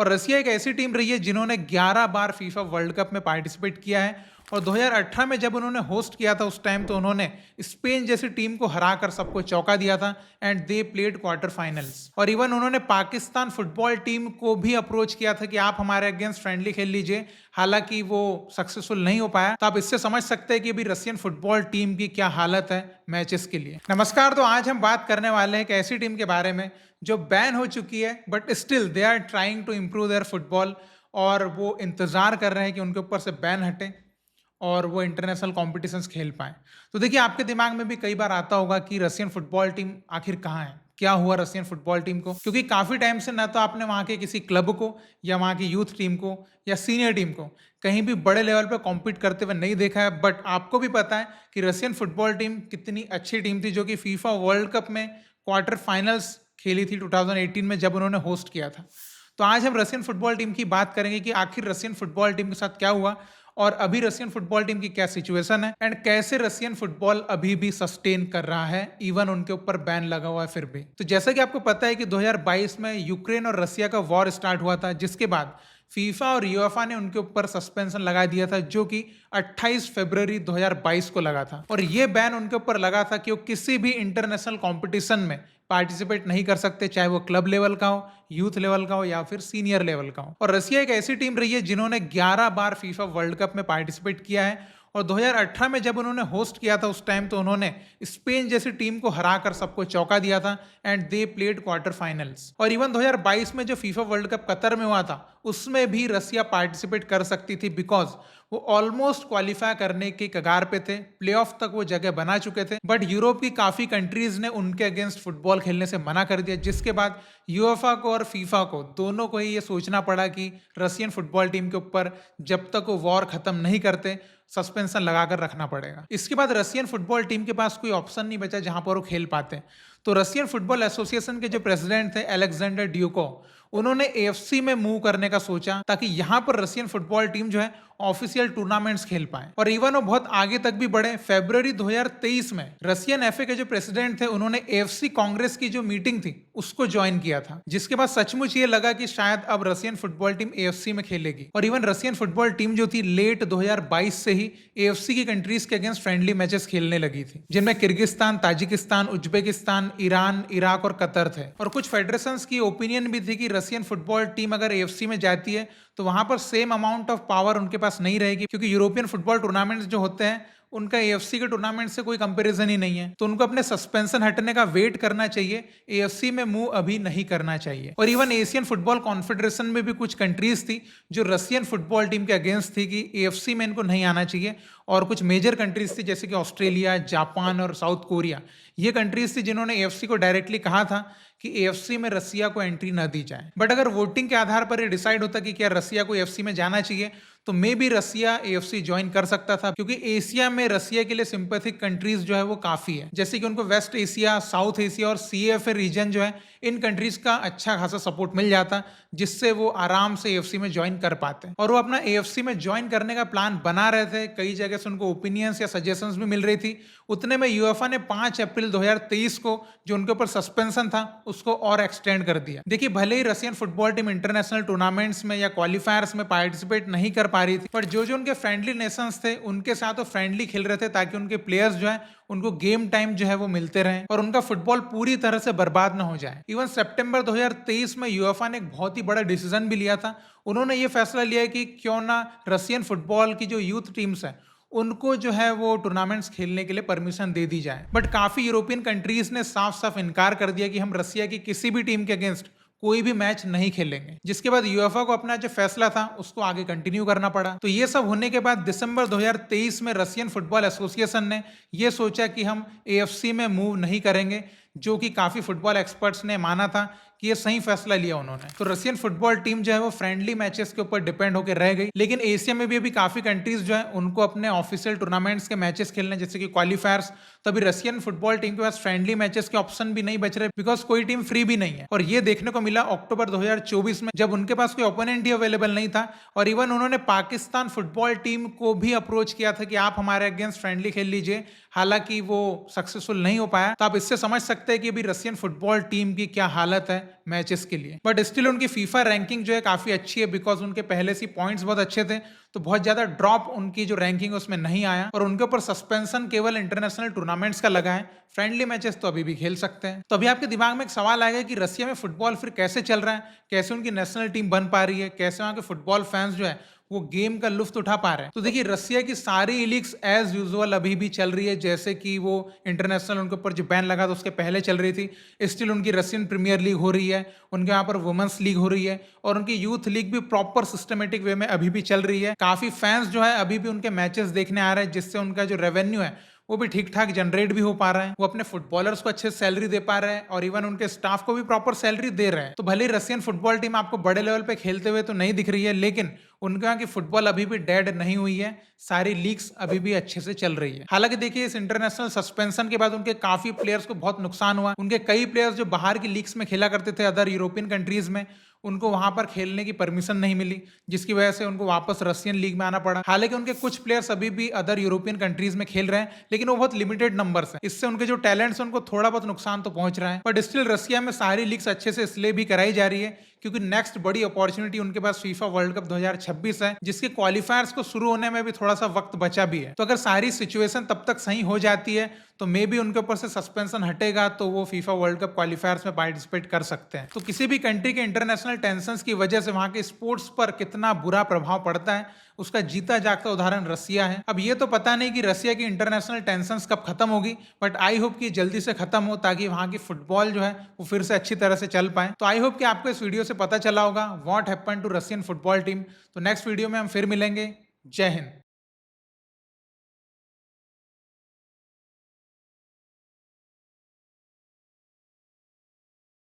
और रसिया एक ऐसी टीम रही है जिन्होंने 11 बार फीफा वर्ल्ड कप में पार्टिसिपेट किया है और 2018 में जब उन्होंने होस्ट किया था उस टाइम तो उन्होंने स्पेन जैसी टीम को हराकर सबको चौंका दिया था and they played quarter finals. और इवन उन्होंने पाकिस्तान फुटबॉल टीम को भी अप्रोच किया था कि आप हमारे अगेंस्ट फ्रेंडली खेल लीजिए, हालांकि वो सक्सेसफुल नहीं हो पाया। तो आप इससे समझ सकते हैं कि अभी रशियन फुटबॉल टीम की क्या हालत है मैचेस के लिए। नमस्कार, तो आज हम बात करने वाले हैं एक ऐसी टीम के बारे में जो बैन हो चुकी है but still they are trying to improve their football, और वो इंतजार कर रहे हैं कि उनके ऊपर से बैन हटे और वो इंटरनेशनल कॉम्पिटिशन्स खेल पाएं। तो देखिए, आपके दिमाग में भी कई बार आता होगा कि रशियन फुटबॉल टीम आखिर कहाँ है, क्या हुआ रशियन फुटबॉल टीम को, क्योंकि काफ़ी टाइम से ना तो आपने वहाँ के किसी क्लब को या वहाँ की यूथ टीम को या सीनियर टीम को कहीं भी बड़े लेवल पर कॉम्पीट करते हुए नहीं देखा है। बट आपको भी पता है कि रशियन फुटबॉल टीम कितनी अच्छी टीम थी जो कि फीफा वर्ल्ड कप में क्वार्टर फाइनल्स खेली थी 2018 में जब उन्होंने होस्ट किया था। तो आज हम रशियन फुटबॉल टीम की बात करेंगे कि आखिर रशियन फुटबॉल टीम के साथ क्या हुआ और अभी रशियन फुटबॉल टीम की क्या सिचुएशन है एंड कैसे रशियन फुटबॉल अभी भी सस्टेन कर रहा है इवन उनके ऊपर बैन लगा हुआ है फिर भी। तो जैसा कि आपको पता है कि 2022 में यूक्रेन और रशिया का वॉर स्टार्ट हुआ था, जिसके बाद फीफा और यूएफए ने उनके ऊपर सस्पेंशन लगा दिया था जो कि 28 फरवरी 2022 को लगा था। और ये बैन उनके ऊपर लगा था कि वो किसी भी इंटरनेशनल कंपटीशन में पार्टिसिपेट नहीं कर सकते, चाहे वो क्लब लेवल का हो, यूथ लेवल का हो या फिर सीनियर लेवल का हो। और रशिया एक ऐसी टीम रही है जिन्होंने 11 बार फीफा वर्ल्ड कप में पार्टिसिपेट किया है और 2018 में जब उन्होंने होस्ट किया था उस टाइम तो उन्होंने स्पेन जैसी टीम को हराकर सबको चौंका दिया था and they played quarter finals. और इवन 2022 में जो फीफा वर्ल्ड कप कतर में हुआ था उसमें भी रसिया पार्टिसिपेट कर सकती थी बिकॉज वो ऑलमोस्ट क्वालिफाई करने के कगार पे थे, प्लेऑफ तक वो जगह बना चुके थे। बट यूरोप की काफी कंट्रीज ने उनके अगेंस्ट फुटबॉल खेलने से मना कर दिया, जिसके बाद यूएफए को और फीफा को दोनों को ही ये सोचना पड़ा कि रशियन फुटबॉल टीम के ऊपर जब तक वो वॉर खत्म नहीं करते सस्पेंशन लगाकर रखना पड़ेगा। इसके बाद रशियन फुटबॉल टीम के पास कोई ऑप्शन नहीं बचा जहां पर वो खेल पाते। तो रशियन फुटबॉल एसोसिएशन के जो प्रेसिडेंट थे अलेक्जेंडर ड्यूको, उन्होंने एएफसी में मूव करने का सोचा ताकि यहां पर रशियन फुटबॉल टीम जो है ऑफिशियल टूर्नामेंट्स खेल पाए और इवन वो बहुत आगे तक भी बढ़े। फरवरी 2023 में रशियन एफए के जो प्रेसिडेंट थे उन्होंने एएफसी कांग्रेस की जो मीटिंग थी उसको ज्वाइन किया था, जिसके बाद सचमुच ये लगा कि शायद अब रशियन फुटबॉल टीम एएफसी में खेलेगी। और इवन रशियन फुटबॉल टीम जो थी लेट 2022 से ही एएफसी की कंट्रीज के अगेंस्ट फ्रेंडली मैचेस खेलने लगी थी, जिनमें Kyrgyzstan, Tajikistan, Uzbekistan, Iran, Iraq और कतर थे। और कुछ फेडरेशंस की ओपिनियन भी थी कि रशियन फुटबॉल टीम अगर एएफसी में जाती है तो वहां पर सेम अमाउंट ऑफ पावर उनके पास नहीं रहेगी, क्योंकि यूरोपियन फुटबॉल टूर्नामेंट्स जो होते हैं उनका एएफसी के टूर्नामेंट से कोई कंपैरिजन ही नहीं है। तो उनको अपने सस्पेंशन हटने का वेट करना चाहिए, एएफसी में मूव अभी नहीं करना चाहिए। और इवन एशियन फुटबॉल कॉन्फेडरेशन में भी कुछ कंट्रीज थी जो रशियन फुटबॉल टीम के अगेंस्ट थी कि एएफसी में इनको नहीं आना चाहिए। और कुछ मेजर कंट्रीज थी जैसे कि ऑस्ट्रेलिया, जापान और साउथ कोरिया, ये कंट्रीज थी जिन्होंने एएफसी को डायरेक्टली कहा था कि एएफसी में रसिया को एंट्री न दी जाए। बट अगर वोटिंग के आधार पर ये डिसाइड होता कि क्या रसिया को एएफसी में जाना चाहिए तो maybe Russia AFC join कर सकता था, क्योंकि एशिया में रसिया के लिए सिंपैथिक कंट्रीज जो है वो काफी है, जैसे कि उनको वेस्ट एशिया, साउथ एशिया और सीएफए रीजन जो है इन कंट्रीज का अच्छा खासा सपोर्ट मिल जाता, जिससे वो आराम से एएफसी में ज्वाइन कर पाते। और वो अपना एएफसी में ज्वाइन करने का प्लान बना रहे थे, कई जगह से उनको ओपिनियंस या सजेशंस भी मिल रही थी। उतने में यूएफए ने 5 अप्रैल 2023 को जो उनके ऊपर सस्पेंशन था उसको और एक्सटेंड कर दिया। देखिए, भले ही Russian football team international tournaments में या क्वालिफायर्स में पार्टिसिपेट नहीं कर पा रही थी, पर जो उनके फ्रेंडली नेशंस थे उनके साथ वो फ्रेंडली खेल रहे थे ताकि उनके प्लेयर्स जो है उनको गेम टाइम जो है वो मिलते रहे और उनका फुटबॉल पूरी तरह से बर्बाद ना हो जाए। इवन सितंबर 2023 में यूएफए ने एक बहुत ही बड़ा डिसीजन भी लिया था। उन्होंने ये फैसला लिया कि क्यों ना रशियन फुटबॉल की जो यूथ टीम्स है उनको जो है वो टूर्नामेंट्स खेलने के लिए परमिशन दे दी जाए। बट काफी यूरोपियन कंट्रीज ने साफ साफ इनकार कर दिया कि हम रसिया की किसी भी टीम के अगेंस्ट कोई भी मैच नहीं खेलेंगे, जिसके बाद यूएफए को अपना जो फैसला था उसको आगे कंटिन्यू करना पड़ा। तो ये सब होने के बाद दिसंबर 2023 में रशियन फुटबॉल एसोसिएशन ने ये सोचा कि हम एएफसी में मूव नहीं करेंगे, जो कि काफी फुटबॉल एक्सपर्ट्स ने माना था कि ये सही फैसला लिया उन्होंने। तो रशियन फुटबॉल टीम जो है वो फ्रेंडली मैचेस के ऊपर डिपेंड होकर रह गई, लेकिन एशिया में भी अभी काफी कंट्रीज जो है उनको अपने ऑफिशियल टूर्नामेंट्स के मैचेस खेलने जैसे कि क्वालिफायर्स, तो अभी रशियन फुटबॉल टीम के पास फ्रेंडली मैचेस के ऑप्शन भी नहीं बच रहे बिकॉज कोई टीम फ्री भी नहीं है। और ये देखने को मिला अक्टूबर 2024 में जब उनके पास कोई ओपोनेंट ही अवेलेबल नहीं था और इवन उन्होंने पाकिस्तान फुटबॉल टीम को भी अप्रोच किया था कि आप हमारे अगेंस्ट फ्रेंडली खेल लीजिए, हालांकि वो सक्सेसफुल नहीं हो पाया। तो आप इससे समझ सकते हैं कि अभी रशियन फुटबॉल टीम की क्या हालत है मैचेस के लिए। बट स्टिल उनकी फीफा रैंकिंग जो है काफी अच्छी है, बिकॉज उनके पहले से पॉइंट्स बहुत अच्छे थे, तो बहुत ज्यादा ड्रॉप उनकी जो रैंकिंग है उसमें नहीं आया। और उनके ऊपर सस्पेंशन केवल इंटरनेशनल टूर्नामेंट्स का लगा है, फ्रेंडली मैचेस तो अभी भी खेल सकते हैं। तो अभी आपके दिमाग में एक सवाल आएगा कि रसिया में फुटबॉल फिर कैसे चल रहा है, कैसे उनकी नेशनल टीम बन पा रही है, कैसे वहां के फुटबॉल फैंस जो है वो गेम का लुफ्त उठा पा रहे हैं। तो देखिए, रसिया की सारी लीग्स एज यूजुअल अभी भी चल रही है, जैसे कि वो इंटरनेशनल उनके ऊपर जो बैन लगा था उसके पहले चल रही थी। स्टिल उनकी रशियन प्रीमियर लीग हो रही है, उनके यहाँ पर वुमेन्स लीग हो रही है, और उनकी यूथ लीग भी प्रॉपर सिस्टमेटिक वे में अभी भी चल रही है। काफी फैंस जो है अभी भी उनके मैचेस देखने आ रहे हैं, जिससे उनका जो रेवेन्यू है वो भी ठीक ठाक जनरेट भी हो पा रहा है। वो अपने फुटबॉलर्स को अच्छे सैलरी दे पा रहे हैं, और इवन उनके स्टाफ को भी प्रॉपर सैलरी दे रहे हैं। तो भले ही रशियन फुटबॉल टीम आपको बड़े लेवल पे खेलते हुए तो नहीं दिख रही है, लेकिन उनके यहाँ की फुटबॉल अभी भी डेड नहीं हुई है, सारी लीग्स अभी भी अच्छे से चल रही है। हालांकि देखिए, इस इंटरनेशनल सस्पेंशन के बाद उनके काफी प्लेयर्स को बहुत नुकसान हुआ। उनके कई प्लेयर्स जो बाहर की लीग्स में खेला करते थे अदर यूरोपियन कंट्रीज में, उनको वहां पर खेलने की परमिशन नहीं मिली, जिसकी वजह से उनको वापस रशियन लीग में आना पड़ा। हालांकि उनके कुछ प्लेयर्स अभी भी अदर यूरोपियन कंट्रीज में खेल रहे हैं, लेकिन वो बहुत लिमिटेड नंबर्स हैं। इससे उनके जो टैलेंट्स हैं उनको थोड़ा बहुत नुकसान तो पहुंच रहा है। बट स्टिल रसिया में सारी लीग्स अच्छे से इसलिए भी कराई जा रही है क्योंकि नेक्स्ट बड़ी अपॉर्चुनिटी उनके पास फीफा वर्ल्ड कप 2026 है, जिसके क्वालिफायर्स को शुरू होने में भी थोड़ा सा वक्त बचा भी है। तो अगर सारी सिचुएशन तब तक सही हो जाती है तो मे भी उनके ऊपर से सस्पेंशन हटेगा, तो वो फीफा वर्ल्ड कप क्वालिफायर्स में पार्टिसिपेट कर सकते हैं। तो किसी भी कंट्री के इंटरनेशनल टेंशंस की वजह से वहां के स्पोर्ट्स पर कितना बुरा प्रभाव पड़ता है, उसका जीता जागता उदाहरण रसिया है। अब ये तो पता नहीं कि रसिया की इंटरनेशनल टेंशंस कब खत्म होगी, बट आई होप कि जल्दी से खत्म हो, ताकि वहां की फुटबॉल जो है वो फिर से अच्छी तरह से चल पाए। तो आई होप कि आपको इस वीडियो से पता चला होगा what happened to Russian football team. तो नेक्स्ट वीडियो में हम फिर मिलेंगे। जय हिंद।